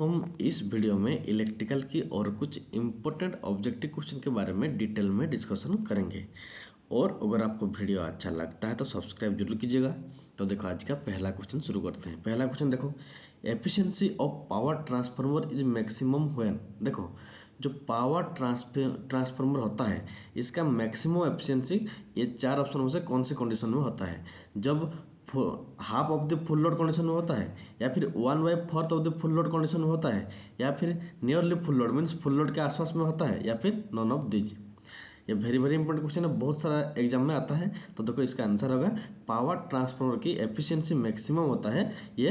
हम इस वीडियो में इलेक्ट्रिकल की और कुछ इम्पोर्टेंट ऑब्जेक्टिव क्वेश्चन के बारे में डिटेल में डिस्कशन करेंगे। और अगर आपको वीडियो अच्छा लगता है तो सब्सक्राइब जरूर कीजिएगा। तो देखो आज का पहला क्वेश्चन शुरू करते हैं। पहला क्वेश्चन देखो, efficiency of power transformer is maximum when. देखो जो पावर ट्रांसफार्मर होता है इसका मैक्सिमम एफिशिएंसी ये चार ऑप्शन में से कौन से कंडीशन में होता है? जब half of the full load condition में होता है, या फिर 1/4 of the full load condition में होता है, या फिर nearly full load means full load के आसपास में होता है, या फिर नॉन ऑफ दीज। ये वेरी वेरी इंपॉर्टेंट क्वेश्चन है, बहुत सारा एग्जाम में आता है। तो देखो इसका आंसर होगा पावर ट्रांसफार्मर की एफिशिएंसी मैक्सिमम होता है ये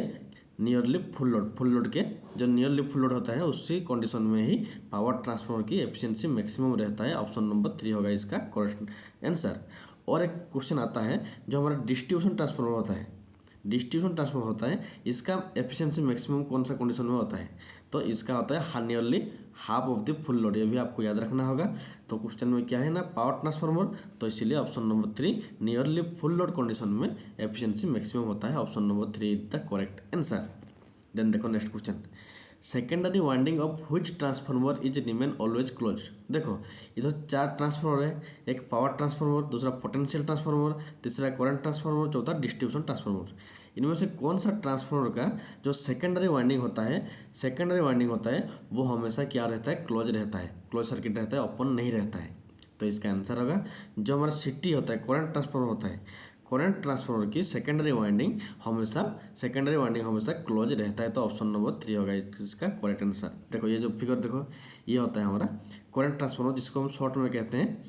नियरली फुल लोड के जो नियरली फुल लोड होता है उसी कंडीशन में ही पावर ट्रांसफार्मर की एफिशिएंसी मैक्सिमम रहता है। ऑप्शन नंबर 3 होगा इसका करेक्ट आंसर। और एक क्वेश्चन आता है जो हमारा डिस्ट्रीब्यूशन ट्रांसफार्मर होता है, डिस्ट्रीब्यूशन ट्रांसफार्मर होता है इसका एफिशिएंसी मैक्सिमम कौन सा कंडीशन में होता है? तो इसका होता है nearly half of the full load. ये भी आपको याद रखना होगा। तो क्वेश्चन में क्या है ना, पावर ट्रांसफार्मर, तो इसीलिए option number 3 nearly full load condition में एफिशिएंसी मैक्सिमम होता है। Option number 3 is the correct answer. Then देखो next question, secondary winding of which transformer is remain always close. देखो इधर चार ट्रांसफार्मर है, एक पावर ट्रांसफार्मर, दूसरा पोटेंशियल ट्रांसफार्मर, तीसरा करंट ट्रांसफार्मर, चौथा डिस्ट्रीब्यूशन ट्रांसफार्मर। इनमें से कौन सा ट्रांसफार्मर का जो सेकेंडरी वाइंडिंग होता है वो हमेशा क्या रहता है? क्लोज रहता है, क्लोज सर्किट रहता है, ओपन नहीं रहता है। तो इसका आंसर होगा जो हमारा सिटी होता है, करंट ट्रांसफार्मर होता है, करंट ट्रांसफार्मर की सेकेंडरी वाइंडिंग हमेशा क्लोज रहता है। तो ऑप्शन नंबर 3 होगा इसका करेक्ट आंसर। देखो ये जो फिगर देखो ये होता है हमारा करंट ट्रांसफार्मर, जिसको हम शॉर्ट में कहते हैं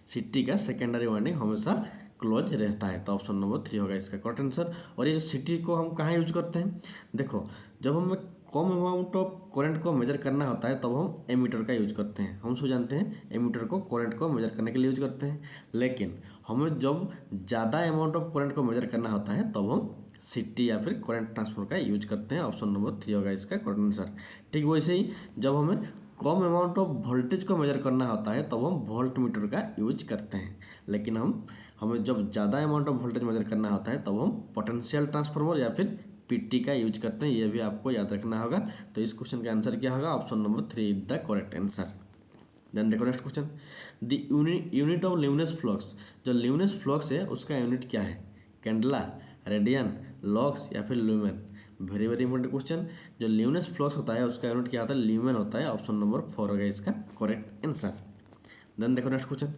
सिटी का सेकेंडरी वाइंडिंग हमेशा क्लोज रहता है। तो ऑप्शन नंबर 3 होगा इसका करेक्ट आंसर। और ये जो सिटी को हम कहाँ यूज करते हैं? देखो जब हमें कम अमाउंट ऑफ करंट को मेजर करना होता है तब हम एमीटर का यूज करते हैं। हम सब जानते हैं एमीटर को करंट को मेजर करने के लिए यूज करते हैं। लेकिन हमें जब ज़्यादा अमाउंट ऑफ करंट को मेजर करना होता है तब हम सिटी या फिर करंट ट्रांसफार्मर का यूज करते हैं। ऑप्शन नंबर 3 होगा इसका करेक्ट आंसर। ठीक वैसे ही जब हमें कम अमाउंट ऑफ वोल्टेज को मेजर करना होता है तब हम वोल्ट मीटर का यूज करते हैं। लेकिन हमें जब ज़्यादा अमाउंट ऑफ वोल्टेज मेजर करना होता है तब हम पोटेंशियल ट्रांसफार्मर या फिर पीटी का यूज करते हैं। ये भी आपको याद रखना होगा। तो इस क्वेश्चन का आंसर क्या होगा? Option number 3 is the correct answer. Then देखो next question, the unit of luminous flux. जो ल्यूमिनस फ्लक्स है उसका यूनिट क्या है? कैंडला, रेडियन, लॉक्स या फिर lumen. Very very important question. जो ल्यूमिनस फ्लक्स होता है उसका यूनिट क्या होता है? ल्यूमेन होता है। ऑप्शन नंबर 4 होगा इसका करेक्ट आंसर। देन देखो next question,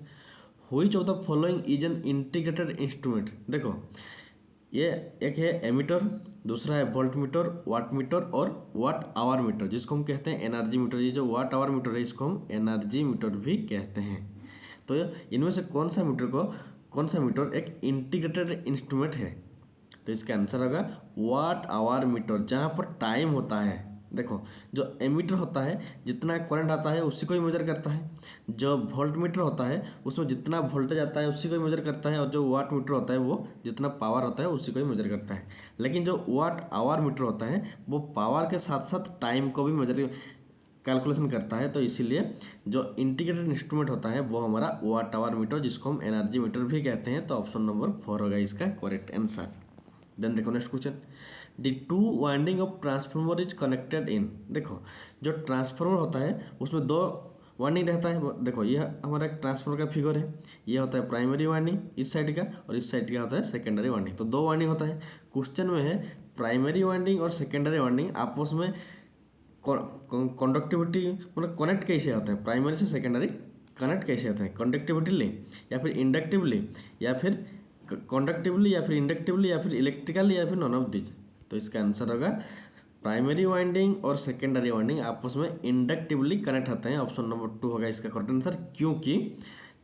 which of the following is an integrated instrument. देखो ये एक है एमीटर, दूसरा है वोल्ट मीटर, वाट मीटर और वाट आवर मीटर, जिसको हम कहते हैं एनर्जी मीटर। ये जो वाट आवर मीटर है इसको हम एनर्जी मीटर भी कहते हैं। तो इनमें से कौन सा मीटर एक इंटीग्रेटेड इंस्ट्रूमेंट है? तो इसका आंसर होगा वाट आवर मीटर, जहाँ पर टाइम होता है। देखो जो एमीटर होता है जितना करंट आता है उसी को ही मेजर करता है। जो वोल्ट मीटर होता है उसमें जितना वोल्टेज आता है उसी को ही मेजर करता है। और जो वाट मीटर होता है वो जितना पावर होता है उसी को ही मेजर करता है। लेकिन जो वाट आवर मीटर होता है वो पावर के साथ साथ टाइम को भी मेजर कैलकुलेशन करता है। तो इसीलिए जो इंटीग्रेटेड इंस्ट्रूमेंट होता है वो हमारा वाट आवर मीटर, जिसको हम एनर्जी मीटर भी कहते हैं। तो ऑप्शन नंबर 4 होगा इसका करेक्ट आंसर। देन देखो next question, the two winding of transformer is connected in. देखो जो ट्रांसफार्मर होता है उसमें दो वाइंडिंग रहता है। देखो ये हमारा एक ट्रांसफार्मर का फिगर है, ये होता है प्राइमरी वाइंडिंग इस साइड का, और इस साइड का होता है सेकेंडरी वाइंडिंग। तो दो वाइंडिंग होता है। क्वेश्चन में है प्राइमरी वाइंडिंग और सेकेंडरी वाइंडिंग आपस में कंडक्टिविटी मतलब कनेक्ट कैसे होता है? प्राइमरी से सेकेंडरी कनेक्ट कैसे होता है? कंडक्टिविटी या फिर इंडक्टिवली या फिर कंडक्टिवली या फिर इंडक्टिवली या फिर इलेक्ट्रिकली या फिर नॉन ऑफ दिस। तो इसका आंसर होगा प्राइमरी वाइंडिंग और सेकेंडरी वाइंडिंग आपस में इंडक्टिवली कनेक्ट होते हैं। ऑप्शन नंबर 2 होगा इसका करेक्ट आंसर। क्योंकि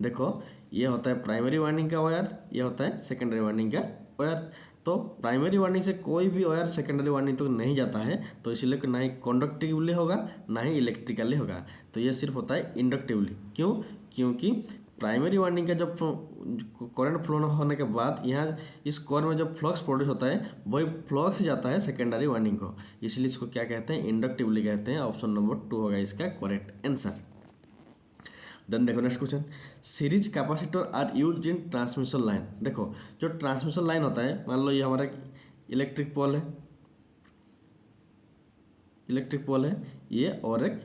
देखो ये होता है प्राइमरी वाइंडिंग का वायर, ये होता है सेकेंडरी वाइंडिंग का वायर। तो प्राइमरी वाइंडिंग से कोई भी वायर सेकेंडरी वाइंडिंग तक नहीं जाता है, तो इसीलिए ना ही कंडक्टिवली होगा ना ही इलेक्ट्रिकली होगा। तो ये सिर्फ होता है इंडक्टिवली। क्यों? क्योंकि प्राइमरी वाइंडिंग का जब करंट फ्लो होने के बाद यहाँ इस कोर में जब फ्लक्स प्रोड्यूस होता है वही फ्लक्स जाता है सेकेंडरी वाइंडिंग को, इसलिए इसको क्या कहते हैं? इंडक्टिवली कहते हैं। ऑप्शन नंबर 2 होगा इसका करेक्ट आंसर। देन देखो next question, series capacitor are use in transmission line. देखो जो ट्रांसमिशन लाइन होता है, मान लो ये हमारा इलेक्ट्रिक पोल है, इलेक्ट्रिक पोल है, ये और एक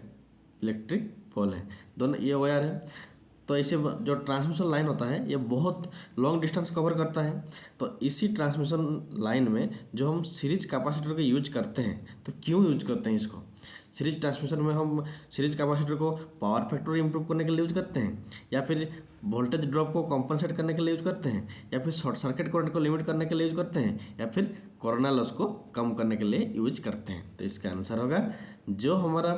इलेक्ट्रिक पोल है, दोनों ये वायर है। तो ऐसे जो ट्रांसमिशन लाइन होता है ये बहुत लॉन्ग डिस्टेंस कवर करता है। तो इसी ट्रांसमिशन लाइन में जो हम सीरीज कैपेसिटर को यूज करते हैं, तो क्यों यूज करते हैं इसको? सीरीज ट्रांसमिशन में हम सीरीज कैपेसिटर को पावर फैक्टर इंप्रूव करने के लिए यूज करते हैं, या फिर वोल्टेज ड्रॉप को कॉम्पनसेट करने के लिए यूज करते हैं, या फिर शॉर्ट सर्किट करंट को लिमिट करने के लिए यूज करते हैं, या फिर कोरोना लॉस को कम करने के लिए यूज करते हैं। तो इसका आंसर होगा जो हमारा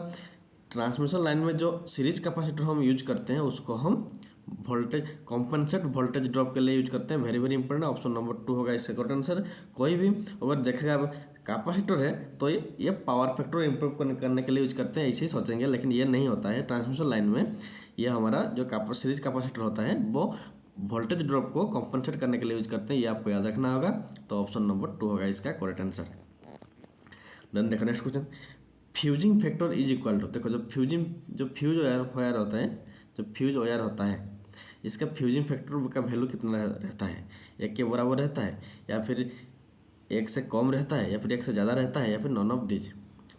ट्रांसमिशन लाइन में जो सीरीज कैपेसिटर हम यूज करते हैं उसको हम वोल्टेज कॉम्पनसेट वोल्टेज ड्रॉप के लिए यूज करते हैं। Very very important, option number 2 होगा इसका करेक्ट आंसर। कोई भी अगर देखेगा कैपेसिटर है तो ये पावर फैक्टर इंप्रूव करने के लिए यूज करते हैं, ऐसे ही सोचेंगे, लेकिन ये नहीं होता है। ट्रांसमिशन लाइन में ये हमारा जो सीरीज कैपेसिटर होता है वो वोल्टेज ड्रॉप को कॉम्पनसेट करने के लिए यूज करते हैं, ये आपको याद रखना होगा। तो ऑप्शन नंबर 2 होगा इसका करेक्ट आंसर। देन देखो next question, fusing factor is equal to, देखो जो फ्यूज वायर होता है, जो फ्यूज वायर होता है इसका फ्यूजिंग फैक्टर का वैल्यू कितना रहता है? 1 के बराबर रहता है, या फिर 1 से कम रहता है, या फिर 1 से ज़्यादा रहता है, या फिर नॉन ऑफ दीज?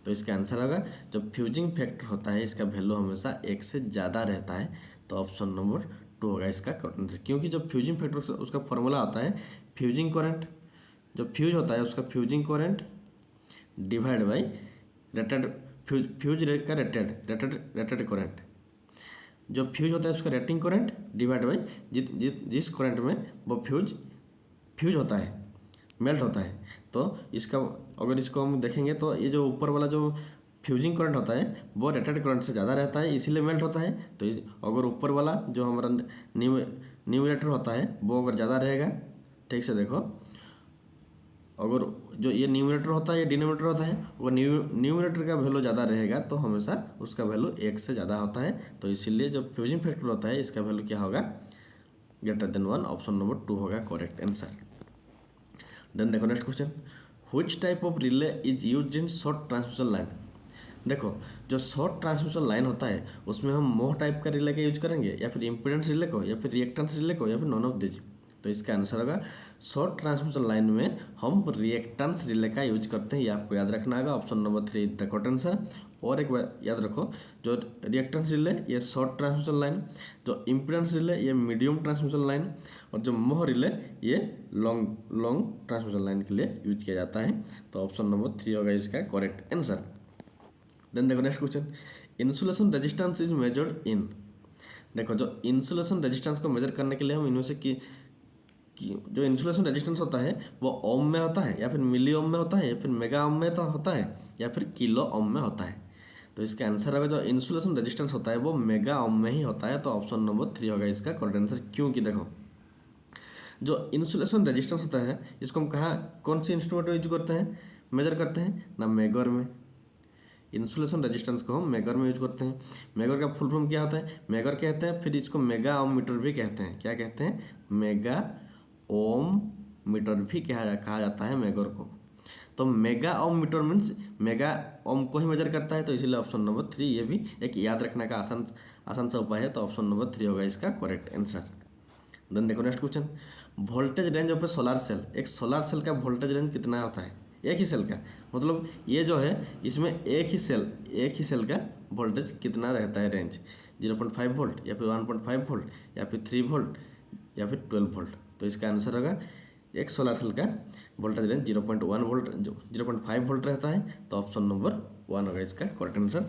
तो इसका आंसर होगा जो फ्यूजिंग फैक्टर होता है इसका वैल्यू हमेशा 1 से ज़्यादा रहता है। तो ऑप्शन नंबर 2 होगा इसका करेक्ट आंसर, क्योंकि जो फ्यूजिंग फैक्टर उसका फॉर्मूला होता है फ्यूजिंग करंट, जो फ्यूज होता है उसका fusing current divide by rated fuse rate का रेटेड करंट, जो फ्यूज होता है उसका रेटिंग करंट डिवाइड बाई जिस करंट में वो फ्यूज होता है, मेल्ट होता है। तो इसका अगर इसको हम देखेंगे तो ये जो ऊपर वाला जो फ्यूजिंग करंट होता है वो रेटेड करंट से ज़्यादा रहता है, इसीलिए मेल्ट होता है। तो अगर ऊपर वाला जो हमारा न्यूमरेटर होता है वो अगर ज़्यादा रहेगा, ठीक से देखो, अगर जो ये न्यूमरेटर होता है, ये डिनोमिनेटर होता है, वो न्यूमरेटर का वैल्यू ज़्यादा रहेगा तो हमेशा उसका वैल्यू 1 से ज़्यादा होता है। तो इसीलिए जो फ्यूजिंग फैक्टर होता है इसका वैल्यू क्या होगा? ग्रेटर देन 1, ऑप्शन नंबर 2 होगा करेक्ट आंसर। देन देखो next question, which type of relay is used in short transmission line? देखो जो शॉर्ट ट्रांसमिशन लाइन होता है उसमें हम मोह टाइप का रिले का यूज करेंगे, या फिर इम्पीडेंस रिले को, या फिर रिएक्टेंस रिले को, या फिर नॉन ऑफ दिस? तो इसका आंसर होगा शॉर्ट ट्रांसमिशन लाइन में हम रिएक्टेंस रिले का यूज करते हैं, ये आपको याद रखना होगा। Option number 3 the correct answer. और एक बार याद रखो, जो रिएक्टेंस रिले ये शॉर्ट ट्रांसमिशन लाइन, जो इम्पीडेंस रिले ये मीडियम ट्रांसमिशन लाइन, और जो मोह रिले ये लॉन्ग ट्रांसमिशन लाइन के लिए यूज किया जाता है। तो ऑप्शन नंबर 3 होगा इसका करेक्ट आंसर। देन देखो next question, insulation resistance is measured in. देखो जो इंसुलेशन रेजिस्टेंस को मेजर करने के लिए हम इनमें से कि जो इंसुलेशन रेजिस्टेंस होता है वो ओम में होता है, या फिर मिली ओम में होता है, या फिर मेगा ओम में तो होता है, या फिर किलो ओम में होता है? तो इसका आंसर होगा जो इंसुलेशन रेजिस्टेंस होता है वो मेगा ओम में ही होता है। तो ऑप्शन नंबर 3 होगा इसका करेक्ट आंसर, क्योंकि देखो जो इंसुलेशन रेजिस्टेंस होता है इसको हम कहाँ कौन सी इंस्ट्रूमेंट में यूज करते हैं, मेजर करते हैं ना? मेगर में। इंसुलेशन रेजिस्टेंस को हम मेगर में यूज करते हैं। मेगर का फुल फॉर्म क्या होता है? मेगर कहते हैं, फिर इसको मेगा ओम मीटर भी कहते हैं। क्या कहते हैं? मेगा ओम मीटर भी कहा जाता है मेगर को। तो mega ohm meter means mega ohm को ही मेजर करता है, तो इसीलिए ऑप्शन नंबर 3 ये भी एक याद रखने का आसान सा उपाय है। तो ऑप्शन नंबर 3 होगा इसका करेक्ट आंसर। देन देखो next question, voltage range of a solar cell. एक सोलर सेल का वोल्टेज रेंज कितना होता है? एक ही सेल का, मतलब ये जो है इसमें एक ही सेल का वोल्टेज कितना रहता है रेंज? 0.5 वोल्ट, या फिर 1.5 वोल्ट, या फिर 3 वोल्ट, या फिर 12 वोल्ट? तो इसका आंसर होगा एक सोलर सेल का वोल्टेज रेंज 0.5 वोल्ट रहता है। तो ऑप्शन नंबर 1 होगा इसका करेक्ट आंसर।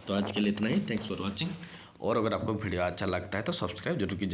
तो आज के लिए इतना ही, थैंक्स फॉर वॉचिंग। और अगर आपको वीडियो अच्छा लगता है तो सब्सक्राइब जरूर कीजिएगा।